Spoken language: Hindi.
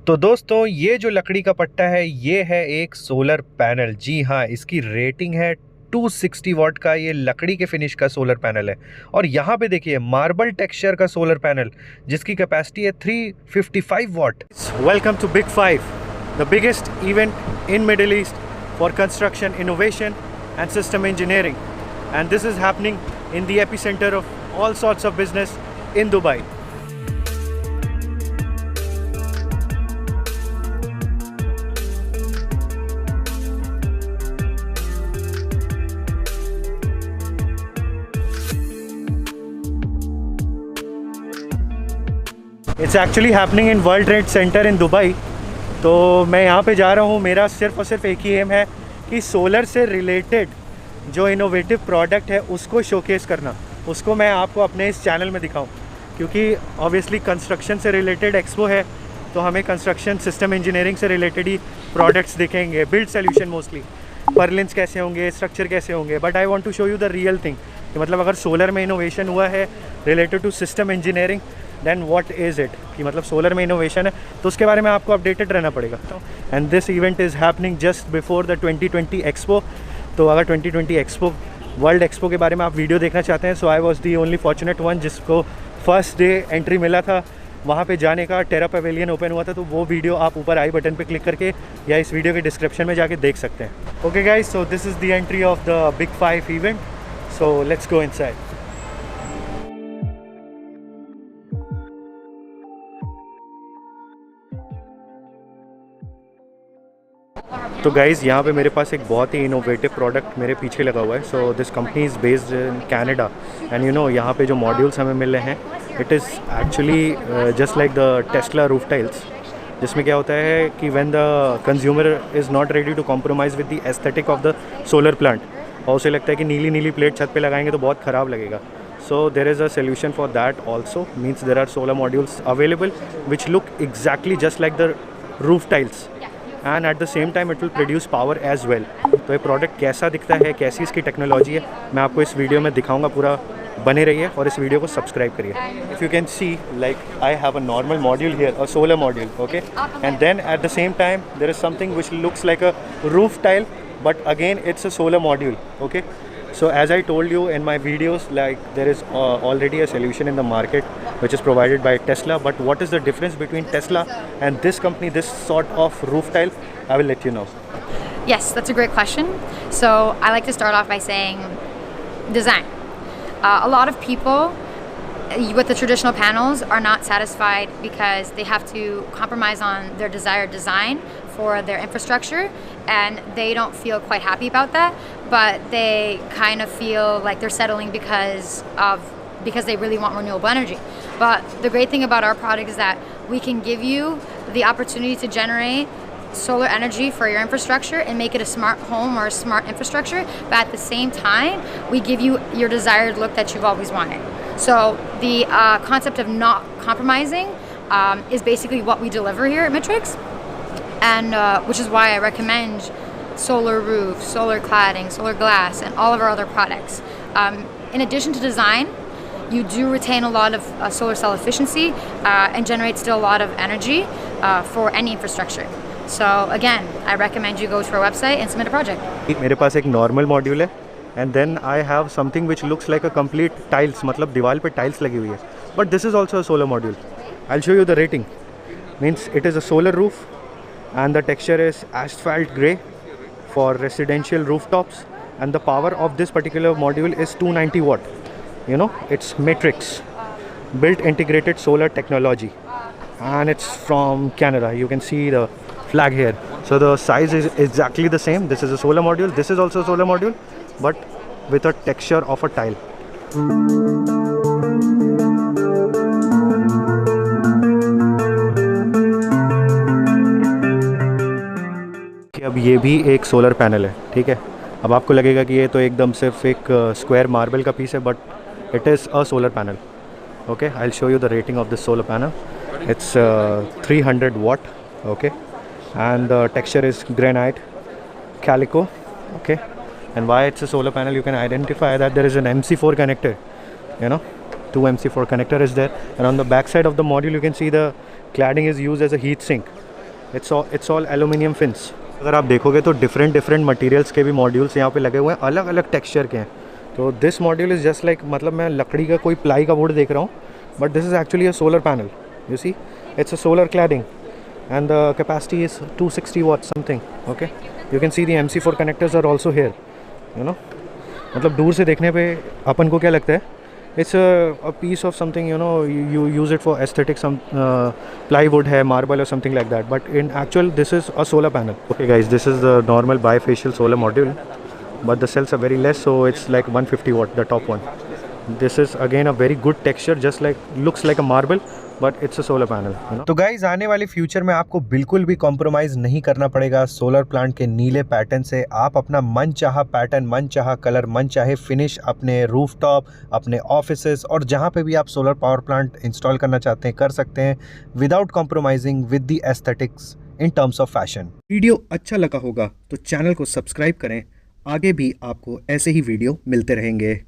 तो दोस्तों ये जो लकड़ी का पट्टा है ये है एक सोलर पैनल। जी हाँ, इसकी रेटिंग है 260 वाट का। ये लकड़ी के फिनिश का सोलर पैनल है और यहाँ पे देखिए मार्बल टेक्सचर का सोलर पैनल जिसकी कैपेसिटी है 355 watt. Welcome to big 5, the biggest event in Middle East for construction innovation and system engineering, and this is happening in the epicentre of all sorts of business in Dubai. It's actually happening in World Trade Centre in Dubai. तो मैं यहाँ पे जा रहा हूँ। मेरा सिर्फ और सिर्फ एक ही एम है कि सोलर से रिलेटेड जो इनोवेटिव प्रोडक्ट है उसको शोकेस करना, उसको मैं आपको अपने इस चैनल में दिखाऊं। क्योंकि ऑब्वियसली कंस्ट्रक्शन से रिलेटेड एक्सपो है तो हमें कंस्ट्रक्शन सिस्टम इंजीनियरिंग से रिलेटेड ही प्रोडक्ट्स दिखेंगे, बिल्ड सोल्यूशन मोस्टली, पर्लिन्स कैसे होंगे, स्ट्रक्चर कैसे होंगे। But I want to show you the real thing कि मतलब अगर सोलर में इनोवेशन हुआ है related to system engineering then what is it, कि मतलब सोलर में इनोवेशन है तो उसके बारे में आपको अपडेटेड रहना पड़ेगा। And this event is happening just before the 2020 expo. तो अगर 2020 एक्सपो वर्ल्ड एक्सपो के बारे में आप वीडियो देखना चाहते हैं, so I was the only fortunate one जिसको फर्स्ट डे एंट्री मिला था वहाँ पे जाने का। टेरा पेवेलियन ओपन हुआ था, तो वो वीडियो आप ऊपर आई बटन पे क्लिक करके या इस वीडियो के डिस्क्रिप्शन में जाके देख सकते हैं। Okay guys, so this is the entry of the big 5 event, so let's go inside. तो गाइज़ यहाँ पे मेरे पास एक बहुत ही इनोवेटिव प्रोडक्ट मेरे पीछे लगा हुआ है। So this company is based in Canada and you know यहाँ पे जो मॉड्यूल्स हमें मिल रहे हैं it is actually just like the Tesla roof tiles, जिसमें क्या होता है कि when the consumer is not ready to compromise with the aesthetic of the solar plant, और उसे लगता है कि नीली नीली प्लेट छत पे लगाएंगे तो बहुत ख़राब लगेगा। So there is a solution for that also, means there are solar modules available which look exactly just like the roof tiles and at the same time it will produce power as well. तो ये प्रोडक्ट कैसा दिखता है, कैसी इसकी टेक्नोलॉजी है, मैं आपको इस वीडियो में दिखाऊंगा। पूरा बने रहिए और इस वीडियो को सब्सक्राइब करिए। If you can see like I have a normal module here, a solar module, okay, and then at the same time there is something which looks like a roof tile but again it's a solar module, okay. So as I told you in my videos, like there is already a solution in the market which is provided by Tesla, but what is the difference between Tesla and this company, this sort of roof tile? I will let you know. Yes, that's a great question. So I like to start off by saying design. A lot of people with the traditional panels are not satisfied because they have to compromise on their desired design for their infrastructure, and they don't feel quite happy about that, but they kind of feel like they're settling because they really want renewable energy. But the great thing about our product is that we can give you the opportunity to generate solar energy for your infrastructure and make it a smart home or a smart infrastructure, but at the same time we give you your desired look that you've always wanted. So the concept of not compromising is basically what we deliver here at Matrix, and which is why I recommend solar roof, solar cladding, solar glass, and all of our other products. In addition to design, you do retain a lot of solar cell efficiency and generate still a lot of energy for any infrastructure. So again, I recommend you go to our website and submit a project. मेरे पास एक नॉर्मल मॉड्यूल है and then I have something which looks like a complete tiles, मतलब दीवार पे टाइल्स लगी हुई है, but this is also a solar module. I will show you the rating. Means it is a solar roof and the texture is asphalt grey for residential rooftops, and the power of this particular module is 290 watt. You know, it's Matrix built integrated solar technology and it's from Canada. You can see the flag here. So the size is exactly the same. This is a solar module, this is also a solar module, but with a texture of a tile. अब ये भी एक सोलर पैनल है, ठीक है। अब आपको लगेगा कि ये तो एकदम सिर्फ एक स्क्वायर मार्बल का पीस है, but it is a solar panel, okay. I will show you the rating of this solar panel. It's 300 watt, okay, and the texture is granite calico, okay. And why it's a solar panel, you can identify that there is an MC4 connector, you know, 2 MC4 connector is there, and on the back side of the module you can see the cladding is used as a heat sink. It's all aluminium fins. अगर आप देखोगे तो डिफरेंट मटेरियल्स के भी मॉड्यूल्स यहाँ पे लगे हुए हैं, अलग अलग टेक्सचर के हैं। तो this module is just like, मतलब मैं लकड़ी का कोई प्लाई का बोर्ड देख रहा हूँ, but this is actually a solar panel. You see, it's a solar cladding and the capacity is 260 watts something. Okay, you can see the MC4 connectors are also here, you know. मतलब दूर से देखने पे अपन को क्या लगता है, it's a piece of something, you know, you use it for aesthetic, some plywood है, marble or something like that, but in actual this is a solar panel. Okay guys, this is the normal bifacial solar module, but the cells are very less, so it's like 150 watt, the top one. This is again a very good texture, just like looks like a marble, but it's a solar panel. तो गाइज, आने वाले फ्यूचर में आपको बिल्कुल भी कॉम्प्रोमाइज़ नहीं करना पड़ेगा सोलर प्लांट के नीले पैटर्न से। आप अपना मन चाहा पैटर्न, मन चाहा कलर, मन चाहे फिनिश अपने रूफटॉप, अपने ऑफिसेस और जहाँ पे भी आप सोलर पावर प्लांट इंस्टॉल करना चाहते हैं कर सकते हैं, without compromising with the aesthetics in terms of fashion. Video अच्छा लगा होगा तो चैनल को सब्सक्राइब करें, आगे भी आपको ऐसे ही वीडियो मिलते रहेंगे।